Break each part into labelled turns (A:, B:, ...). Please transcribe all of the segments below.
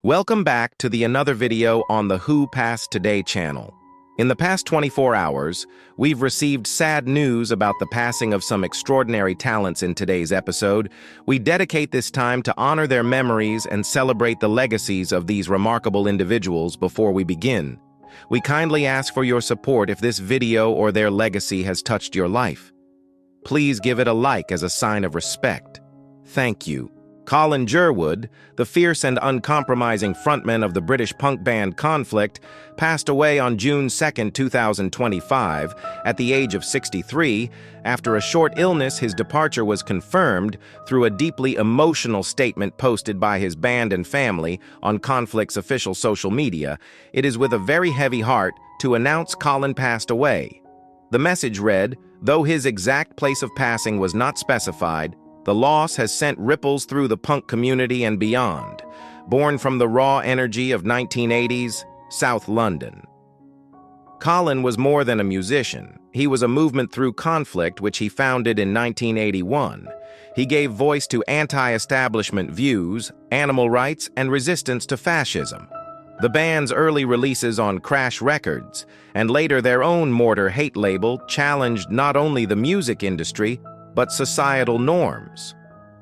A: Welcome back to another video on the Who Passed Today channel. In the past 24 hours, we've received sad news about the passing of some extraordinary talents. In today's episode, we dedicate this time to honor their memories and celebrate the legacies of these remarkable individuals. Before we begin, we kindly ask for your support if this video or their legacy has touched your life. Please give it a like as a sign of respect. Thank you. Colin Jerwood, the fierce and uncompromising frontman of the British punk band Conflict, passed away on June 2, 2025, at the age of 63. After a short illness, his departure was confirmed through a deeply emotional statement posted by his band and family on Conflict's official social media. It is with a very heavy heart to announce Colin passed away. The message read, though his exact place of passing was not specified, the loss has sent ripples through the punk community and beyond. Born from the raw energy of 1980s, South London. Colin was more than a musician. He was a movement through Conflict, which he founded in 1981. He gave voice to anti-establishment views, animal rights, and resistance to fascism. The band's early releases on Crash Records, and later their own Mortar Hate label, challenged not only the music industry, but societal norms.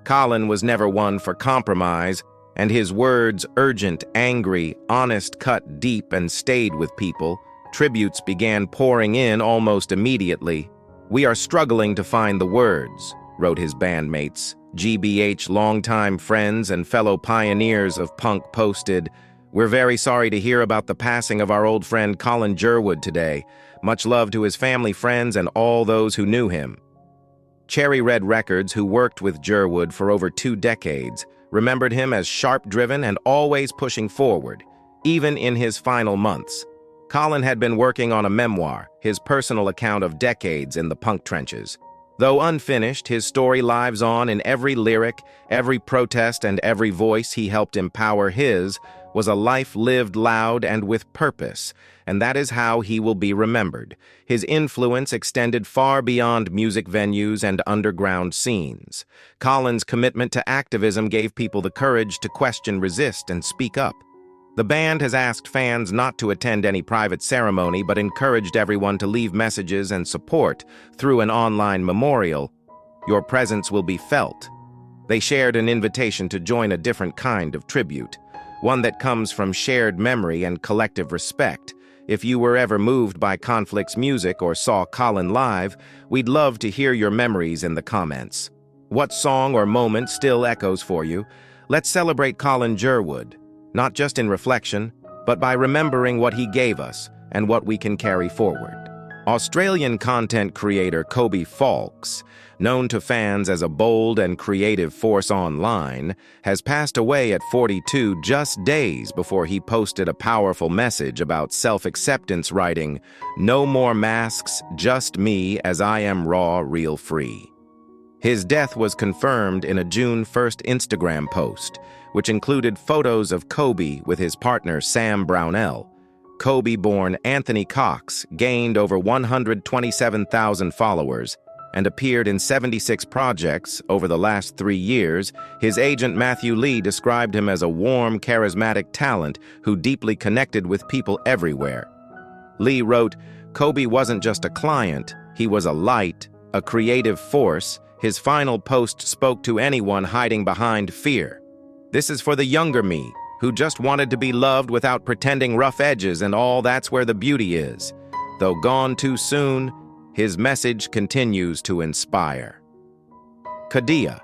A: Colin was never one for compromise, and his words, urgent, angry, honest, cut deep and stayed with people. Tributes began pouring in almost immediately. "We are struggling to find the words," wrote his bandmates. GBH longtime friends and fellow pioneers of punk posted, "We're very sorry to hear about the passing of our old friend Colin Jerwood today. Much love to his family, friends, and all those who knew him." Cherry Red Records, who worked with Jerwood for over 2 decades, remembered him as sharp-driven and always pushing forward, even in his final months. Colin had been working on a memoir, his personal account of decades in the punk trenches. Though unfinished, his story lives on in every lyric, every protest, and every voice he helped empower. His was a life lived loud and with purpose, and that is how he will be remembered. His influence extended far beyond music venues and underground scenes. Colin's commitment to activism gave people the courage to question, resist, and speak up. The band has asked fans not to attend any private ceremony, but encouraged everyone to leave messages and support through an online memorial. Your presence will be felt. They shared an invitation to join a different kind of tribute, one that comes from shared memory and collective respect. If you were ever moved by Conflict's music or saw Colin live, we'd love to hear your memories in the comments. What song or moment still echoes for you? Let's celebrate Colin Jerwood, not just in reflection, but by remembering what he gave us and what we can carry forward. Australian content creator Faulks, known to fans as a bold and creative force online, has passed away at 42 just days before he posted a powerful message about self-acceptance, writing, "No more masks, just me as I am raw, real free." His death was confirmed in a June 1st Instagram post, which included photos of Kobe with his partner Sam Brownell. Kobe-born Anthony Cox gained over 127,000 followers and appeared in 76 projects over the last 3 years. His agent Matthew Lee described him as a warm, charismatic talent who deeply connected with people everywhere. Lee wrote, "Kobe wasn't just a client, he was a light, a creative force." His final post spoke to anyone hiding behind fear. "This is for the younger me, who just wanted to be loved without pretending, rough edges and all. That's where the beauty is." Though gone too soon, his message continues to inspire. Kadia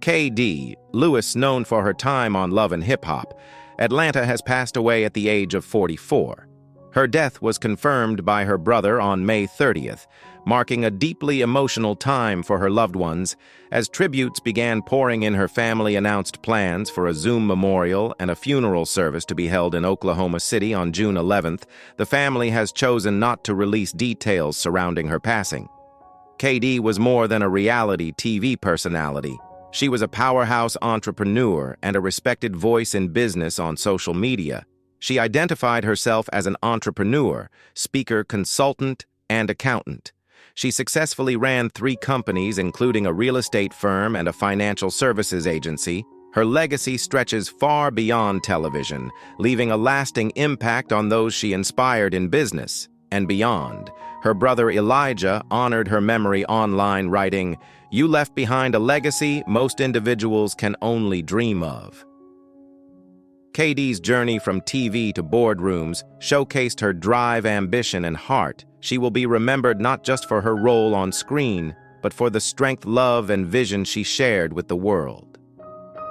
A: KD Lewis, known for her time on Love and Hip Hop Atlanta, has passed away at the age of 44. Her death was confirmed by her brother on May 30th, marking a deeply emotional time for her loved ones. As tributes began pouring in, her family announced plans for a Zoom memorial and a funeral service to be held in Oklahoma City on June 11th. The family has chosen not to release details surrounding her passing. KD was more than a reality TV personality. She was a powerhouse entrepreneur and a respected voice in business on social media. She identified herself as an entrepreneur, speaker, consultant, and accountant. She successfully ran 3 companies, including a real estate firm and a financial services agency. Her legacy stretches far beyond television, leaving a lasting impact on those she inspired in business and beyond. Her brother Elijah honored her memory online, writing, "You left behind a legacy most individuals can only dream of." KD's journey from TV to boardrooms showcased her drive, ambition, and heart. She will be remembered not just for her role on screen, but for the strength, love, and vision she shared with the world.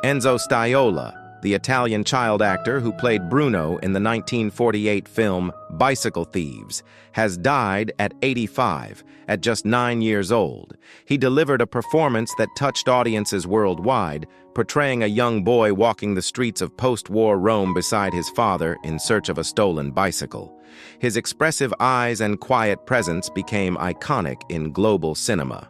A: Enzo Staiola, the Italian child actor who played Bruno in the 1948 film Bicycle Thieves, has died at 85, at just 9 years old. He delivered a performance that touched audiences worldwide, portraying a young boy walking the streets of post-war Rome beside his father in search of a stolen bicycle. His expressive eyes and quiet presence became iconic in global cinema.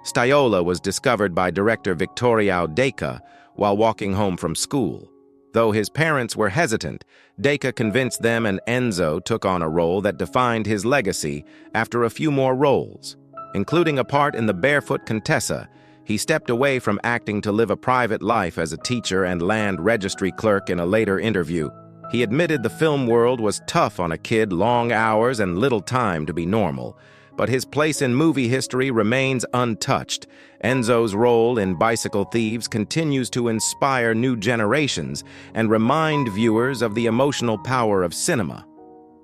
A: Staiola was discovered by director Victoria Deka while walking home from school. Though his parents were hesitant, Deka convinced them, and Enzo took on a role that defined his legacy after a few more roles. Including a part in The Barefoot Contessa, he stepped away from acting to live a private life as a teacher and land registry clerk. In a later interview, he admitted the film world was tough on a kid, long hours and little time to be normal. But his place in movie history remains untouched. Enzo's role in Bicycle Thieves continues to inspire new generations and remind viewers of the emotional power of cinema.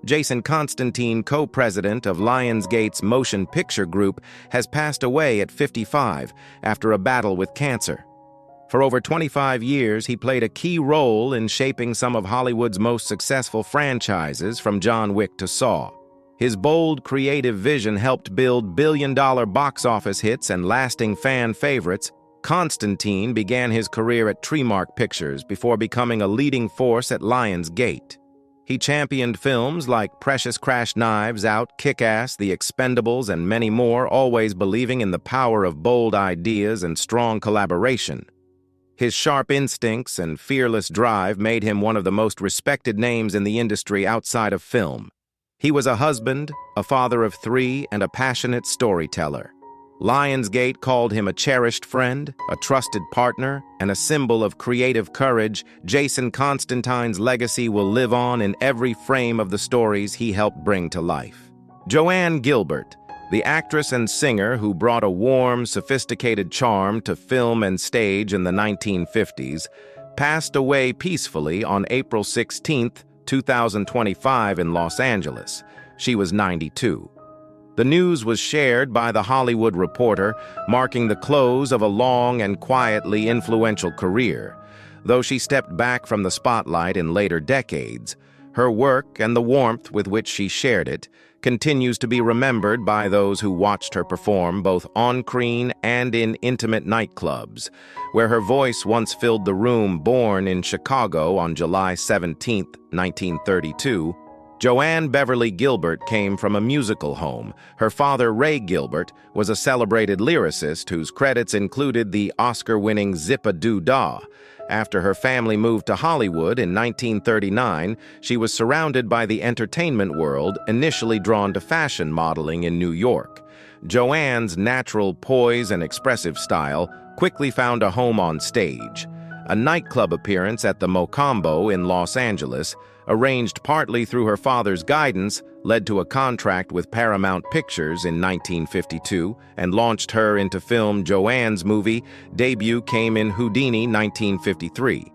A: Jason Constantine, co-president of Lionsgate's Motion Picture Group, has passed away at 55 after a battle with cancer. For over 25 years, he played a key role in shaping some of Hollywood's most successful franchises, from John Wick to Saw. His bold, creative vision helped build billion-dollar box office hits and lasting fan favorites. Constantine began his career at Tremark Pictures before becoming a leading force at Lionsgate. He championed films like Precious Crash Knives Out, Kick-Ass, The Expendables, and many more, always believing in the power of bold ideas and strong collaboration. His sharp instincts and fearless drive made him one of the most respected names in the industry outside of film. He was a husband, a father of 3, and a passionate storyteller. Lionsgate called him a cherished friend, a trusted partner, and a symbol of creative courage. Jason Constantine's legacy will live on in every frame of the stories he helped bring to life. Joanne Gilbert, the actress and singer who brought a warm, sophisticated charm to film and stage in the 1950s, passed away peacefully on April 16, 2025 in Los Angeles. She was 92. The news was shared by The Hollywood Reporter, marking the close of a long and quietly influential career. Though she stepped back from the spotlight in later decades, her work and the warmth with which she shared it continues to be remembered by those who watched her perform both on-screen and in intimate nightclubs, where her voice once filled the room. Born in Chicago on July 17, 1932, Joanne Beverly Gilbert came from a musical home. Her father, Ray Gilbert, was a celebrated lyricist whose credits included the Oscar-winning Zip-a-Doo-Dah. After her family moved to Hollywood in 1939, she was surrounded by the entertainment world, initially drawn to fashion modeling in New York. Joanne's natural poise and expressive style quickly found a home on stage. A nightclub appearance at the Mocambo in Los Angeles, arranged partly through her father's guidance, led to a contract with Paramount Pictures in 1952 and launched her into film. Joanne's movie debut came in Houdini 1953.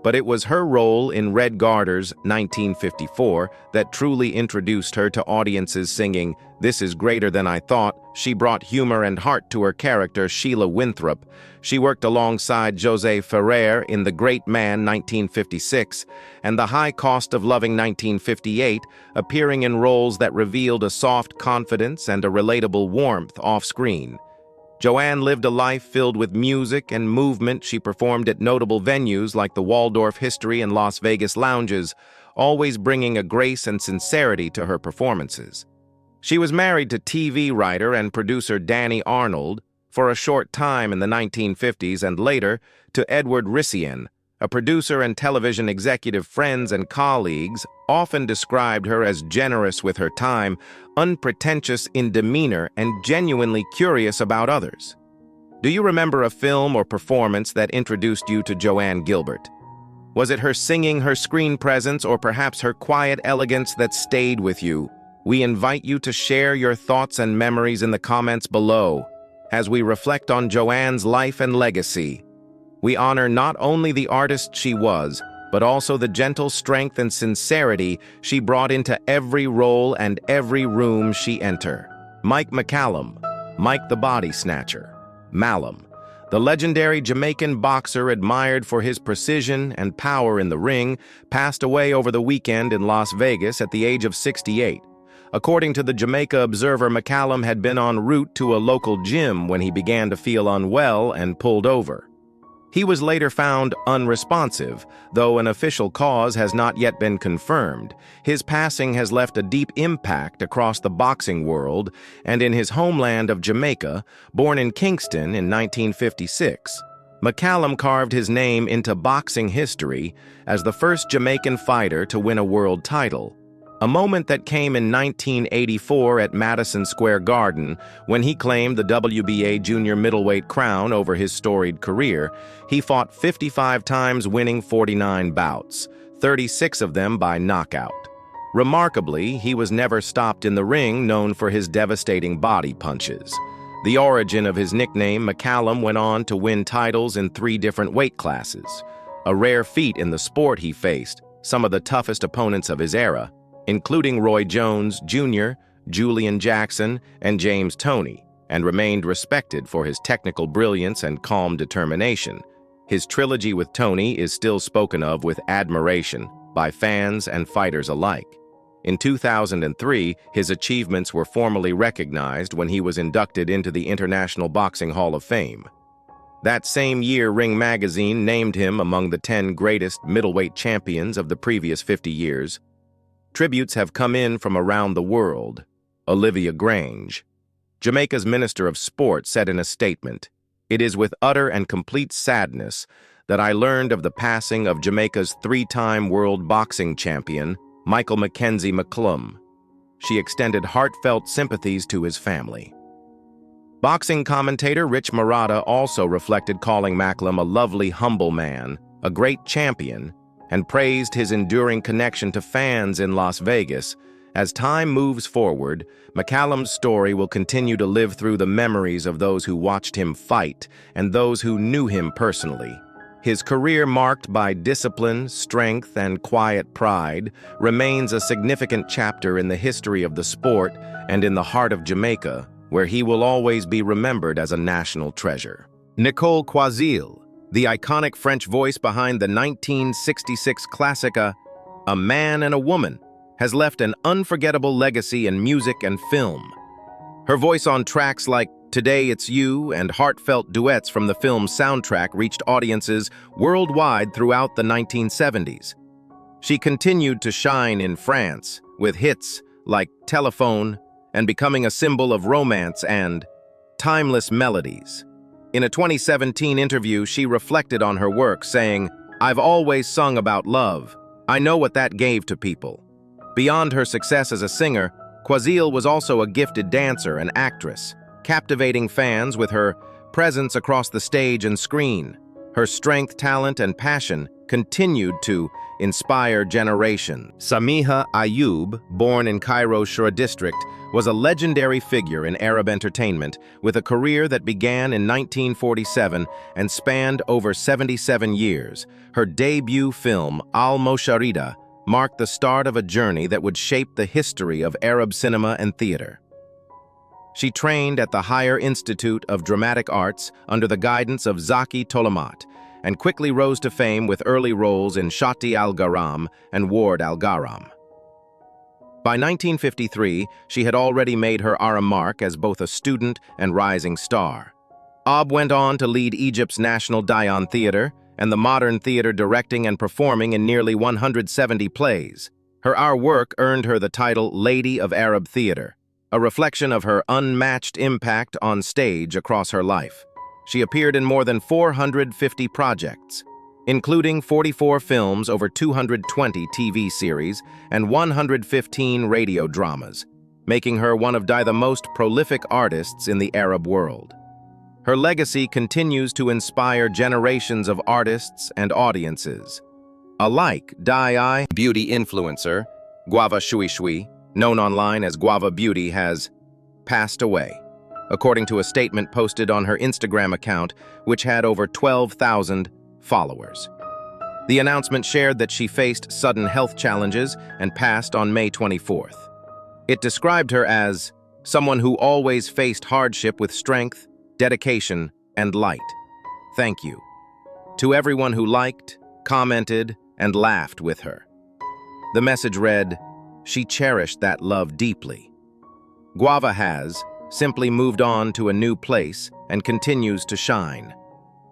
A: But it was her role in Red Garter's 1954 that truly introduced her to audiences singing "This Is Greater Than I Thought." She brought humor and heart to her character, Sheila Winthrop. She worked alongside Jose Ferrer in The Great Man 1956 and The High Cost of Loving 1958, appearing in roles that revealed a soft confidence and a relatable warmth off-screen. Joanne lived a life filled with music and movement. She performed at notable venues like the Waldorf History and Las Vegas lounges, always bringing a grace and sincerity to her performances. She was married to TV writer and producer Danny Arnold for a short time in the 1950s, and later to Edward Rician, a producer and television executive. Friends and colleagues often described her as generous with her time, unpretentious in demeanor, and genuinely curious about others. Do you remember a film or performance that introduced you to Joanne Gilbert? Was it her singing, her screen presence, or perhaps her quiet elegance that stayed with you? We invite you to share your thoughts and memories in the comments below as we reflect on Joanne's life and legacy. We honor not only the artist she was, but also the gentle strength and sincerity she brought into every role and every room she entered. McCallum, Mike the Body Snatcher. Malum, the legendary Jamaican boxer admired for his precision and power in the ring, passed away over the weekend in Las Vegas at the age of 68. According to the Jamaica Observer, McCallum had been en route to a local gym when he began to feel unwell and pulled over. He was later found unresponsive, though an official cause has not yet been confirmed. His passing has left a deep impact across the boxing world, and in his homeland of Jamaica, born in Kingston in 1956, McCallum carved his name into boxing history as the first Jamaican fighter to win a world title. A moment that came in 1984 at Madison Square Garden when he claimed the WBA junior middleweight crown over his storied career. He fought 55 times, winning 49 bouts, 36 of them by knockout. Remarkably, he was never stopped in the ring, known for his devastating body punches. The origin of his nickname, McCallum went on to win titles in 3 different weight classes, a rare feat in the sport. He faced some of the toughest opponents of his era, including Roy Jones Jr., Julian Jackson, and James Toney, and remained respected for his technical brilliance and calm determination. His trilogy with Toney is still spoken of with admiration by fans and fighters alike. In 2003, his achievements were formally recognized when he was inducted into the International Boxing Hall of Fame. That same year, Ring magazine named him among the 10 greatest middleweight champions of the previous 50 years. Tributes have come in from around the world. Olivia Grange, Jamaica's Minister of Sport, said in a statement, "It is with utter and complete sadness that I learned of the passing of Jamaica's 3-time world boxing champion, Michael Mackenzie McCallum." She extended heartfelt sympathies to his family. Boxing commentator Rich Marotta also reflected, calling McCallum a lovely, humble man, a great champion, and praised his enduring connection to fans in Las Vegas. As time moves forward, McCallum's story will continue to live through the memories of those who watched him fight and those who knew him personally. His career, marked by discipline, strength, and quiet pride, remains a significant chapter in the history of the sport and in the heart of Jamaica, where he will always be remembered as a national treasure. Nicole Croisille, the iconic French voice behind the 1966 classic A Man and a Woman, has left an unforgettable legacy in music and film. Her voice on tracks like Today It's You and heartfelt duets from the film's soundtrack reached audiences worldwide throughout the 1970s. She continued to shine in France with hits like Telephone and becoming a symbol of romance and timeless melodies. In a 2017 interview, she reflected on her work, saying, "I've always sung about love. I know what that gave to people." Beyond her success as a singer, Croisille was also a gifted dancer and actress, captivating fans with her presence across the stage and screen. Her strength, talent, and passion continued to inspire generations. Samiha Ayoub, born in Cairo's Shura district, was a legendary figure in Arab entertainment with a career that began in 1947 and spanned over 77 years. Her debut film, Al-Mosharida, marked the start of a journey that would shape the history of Arab cinema and theater. She trained at the Higher Institute of Dramatic Arts under the guidance of Zaki Tolamat, and quickly rose to fame with early roles in Shati al-Gharam and Ward al-Gharam. By 1953, she had already made her mark as both a student and rising star. Ayoub went on to lead Egypt's National Dayan Theater and the Modern Theater, directing and performing in nearly 170 plays. Her work earned her the title Lady of Arab Theater, a reflection of her unmatched impact on stage across her life. She appeared in more than 450 projects, including 44 films, over 220 TV series, and 115 radio dramas, making her one of the most prolific artists in the Arab world. Her legacy continues to inspire generations of artists and audiences. Alike, beauty influencer, Guava Shuishi, known online as Guava Beauty, has passed away, according to a statement posted on her Instagram account, which had over 12,000 followers. The announcement shared that she faced sudden health challenges and passed on May 24th. It described her as someone who always faced hardship with strength, dedication, and light. Thank you to everyone who liked, commented, and laughed with her. The message read, "She cherished that love deeply." Guava has simply moved on to a new place and continues to shine.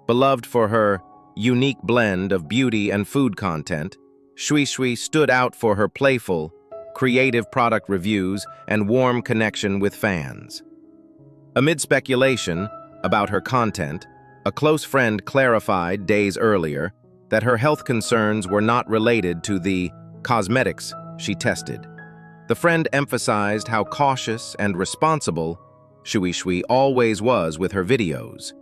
A: Beloved for her unique blend of beauty and food content, Shuishi stood out for her playful, creative product reviews and warm connection with fans. Amid speculation about her content, a close friend clarified days earlier that her health concerns were not related to the cosmetics she tested. The friend emphasized how cautious and responsible Shuishi always was with her videos.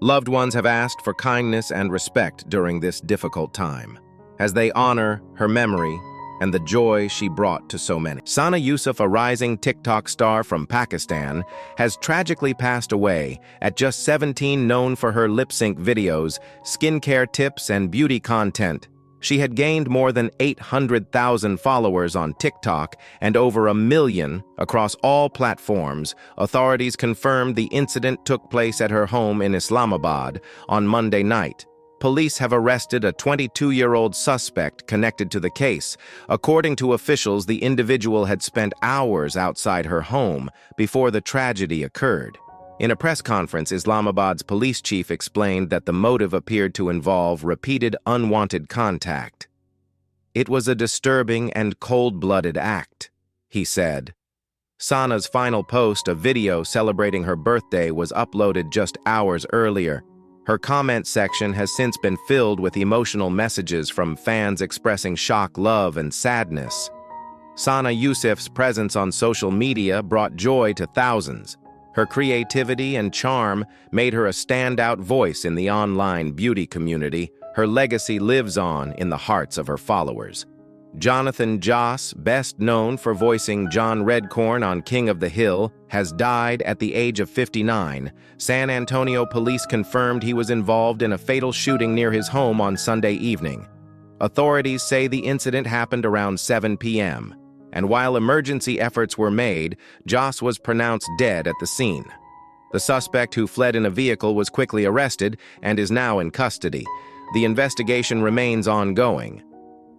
A: Loved ones have asked for kindness and respect during this difficult time, as they honor her memory and the joy she brought to so many. Sana Yousuf, a rising TikTok star from Pakistan, has tragically passed away at just 17, known for her lip-sync videos, skincare tips, and beauty content. She had gained more than 800,000 followers on TikTok and over 1 million across all platforms. Authorities confirmed the incident took place at her home in Islamabad on Monday night. Police have arrested a 22-year-old suspect connected to the case. According to officials, the individual had spent hours outside her home before the tragedy occurred. In a press conference, Islamabad's police chief explained that the motive appeared to involve repeated unwanted contact. "It was a disturbing and cold-blooded act," he said. Sana's final post, a video celebrating her birthday, was uploaded just hours earlier. Her comment section has since been filled with emotional messages from fans expressing shock, love, and sadness. Sana Yousuf's presence on social media brought joy to thousands. Her creativity and charm made her a standout voice in the online beauty community. Her legacy lives on in the hearts of her followers. Jonathan Joss, best known for voicing John Redcorn on King of the Hill, has died at the age of 59. San Antonio police confirmed he was involved in a fatal shooting near his home on Sunday evening. Authorities say the incident happened around 7 p.m. And while emergency efforts were made, Joss was pronounced dead at the scene. The suspect, who fled in a vehicle, was quickly arrested and is now in custody. The investigation remains ongoing.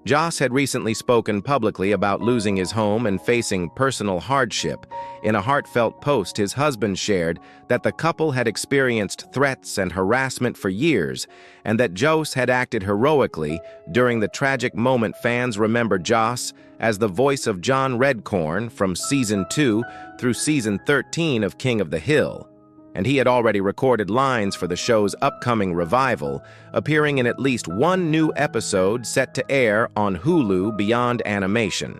A: Joss had recently spoken publicly about losing his home and facing personal hardship. In a heartfelt post, his husband shared that the couple had experienced threats and harassment for years, and that Joss had acted heroically during the tragic moment. Fans remember Joss as the voice of John Redcorn from Season 2 through Season 13 of King of the Hill, and he had already recorded lines for the show's upcoming revival, appearing in at least one new episode set to air on Hulu Beyond Animation.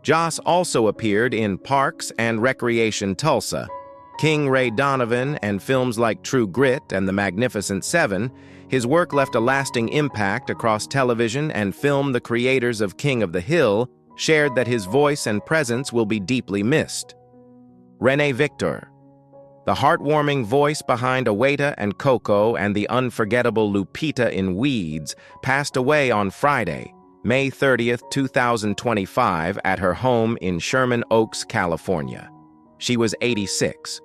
A: Joss also appeared in Parks and Recreation Tulsa, King Ray Donovan, and films like True Grit and The Magnificent Seven. His work left a lasting impact across television and film. The creators of King of the Hill shared that his voice and presence will be deeply missed. Renee Victor, the heartwarming voice behind Aweta and Coco and the unforgettable Lupita in Weeds, passed away on Friday, May 30th, 2025, at her home in Sherman Oaks, California. She was 86.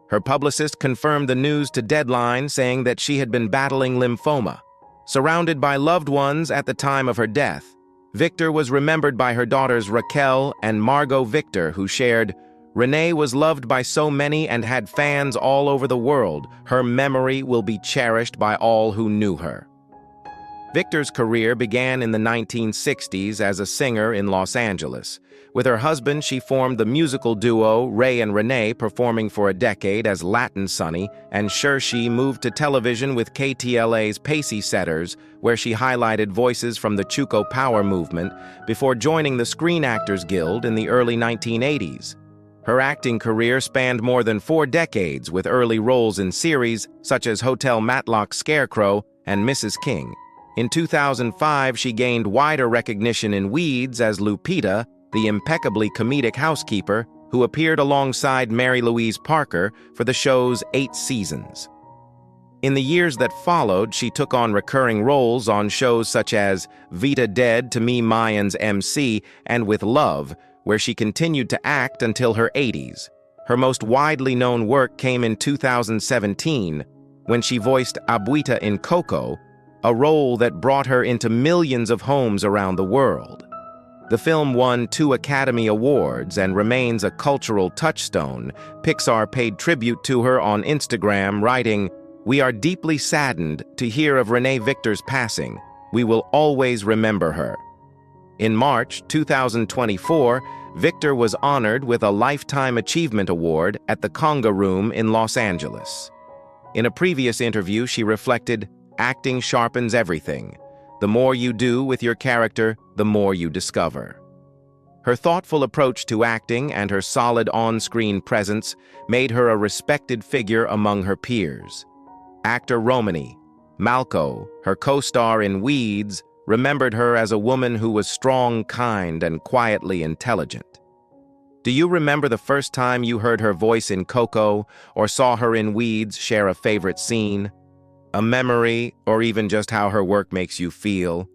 A: Her publicist confirmed the news to Deadline, saying that she had been battling lymphoma. Surrounded by loved ones at the time of her death, Victor was remembered by her daughters Raquel and Margot Victor, who shared, "Renee was loved by so many and had fans all over the world. Her memory will be cherished by all who knew her." Victor's career began in the 1960s as a singer in Los Angeles. With her husband, she formed the musical duo Ray and Renee, performing for a decade as Latin Sunny, and She moved to television with KTLA's Pacey Setters, where she highlighted voices from the Chuco Power movement before joining the Screen Actors Guild in the early 1980s. Her acting career spanned more than 4 decades with early roles in series such as Hotel Matlock Scarecrow and Mrs. King. In 2005, she gained wider recognition in Weeds as Lupita, the impeccably comedic housekeeper who appeared alongside Mary Louise Parker for the show's 8 seasons. In the years that followed, she took on recurring roles on shows such as Vita Dead to Me Mayans MC and With Love, where she continued to act until her 80s. Her most widely known work came in 2017, when she voiced Abuita in Coco, a role that brought her into millions of homes around the world. The film won 2 Academy Awards and remains a cultural touchstone. Pixar paid tribute to her on Instagram, writing, "We are deeply saddened to hear of Renee Victor's passing. We will always remember her." In March 2024, Victor was honored with a Lifetime Achievement Award at the Conga Room in Los Angeles. In a previous interview, she reflected, "Acting sharpens everything. The more you do with your character, the more you discover." Her thoughtful approach to acting and her solid on-screen presence made her a respected figure among her peers. Actor Romany Malco, her co-star in Weeds, remembered her as a woman who was strong, kind, and quietly intelligent. Do you remember the first time you heard her voice in Coco or saw her in Weeds share a favorite scene? A memory, or even just how her work makes you feel?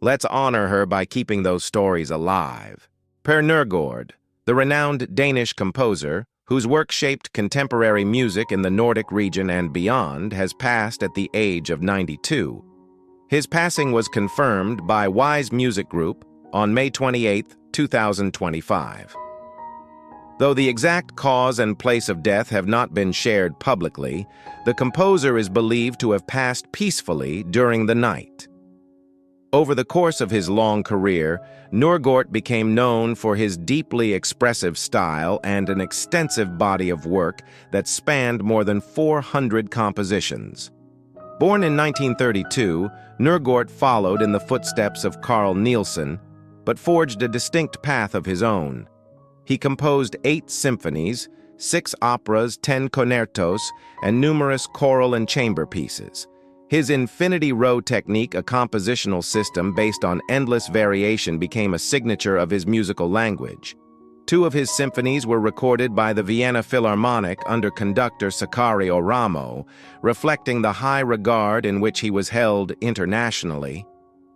A: Let's honor her by keeping those stories alive. Per Norgard, the renowned Danish composer, whose work shaped contemporary music in the Nordic region and beyond, has passed at the age of 92. His passing was confirmed by Wise Music Group on May 28, 2025. Though the exact cause and place of death have not been shared publicly, the composer is believed to have passed peacefully during the night. Over the course of his long career, Norgard became known for his deeply expressive style and an extensive body of work that spanned more than 400 compositions. Born in 1932, Norgard followed in the footsteps of Carl Nielsen, but forged a distinct path of his own. He composed 8 symphonies, 6 operas, 10 concertos, and numerous choral and chamber pieces. His infinity row technique, a compositional system based on endless variation, became a signature of his musical language. 2 of his symphonies were recorded by the Vienna Philharmonic under conductor Sakari Oramo, reflecting the high regard in which he was held internationally.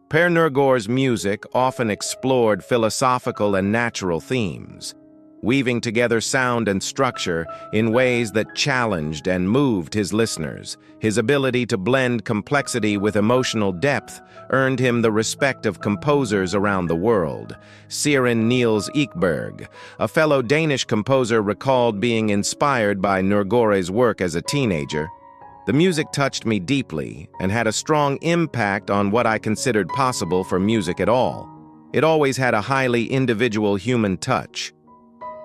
A: Per Norgard's music often explored philosophical and natural themes, weaving together sound and structure in ways that challenged and moved his listeners. His ability to blend complexity with emotional depth earned him the respect of composers around the world. Søren Niels Ekberg, a fellow Danish composer, recalled being inspired by Norgard's work as a teenager. "The music touched me deeply and had a strong impact on what I considered possible for music at all. It always had a highly individual human touch."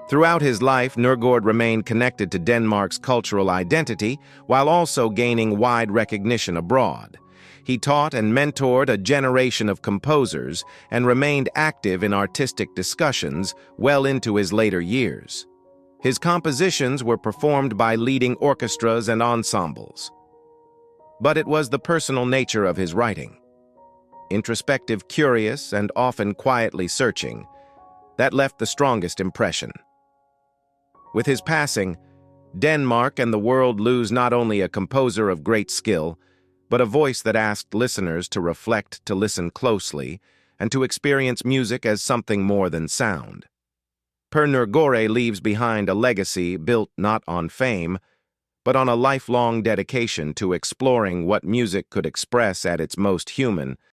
A: Throughout his life, Norgard remained connected to Denmark's cultural identity while also gaining wide recognition abroad. He taught and mentored a generation of composers and remained active in artistic discussions well into his later years. His compositions were performed by leading orchestras and ensembles. But it was the personal nature of his writing, introspective, curious, and often quietly searching, that left the strongest impression. With his passing, Denmark and the world lose not only a composer of great skill, but a voice that asked listeners to reflect, to listen closely, and to experience music as something more than sound. Per Norgard leaves behind a legacy built not on fame, but on a lifelong dedication to exploring what music could express at its most human,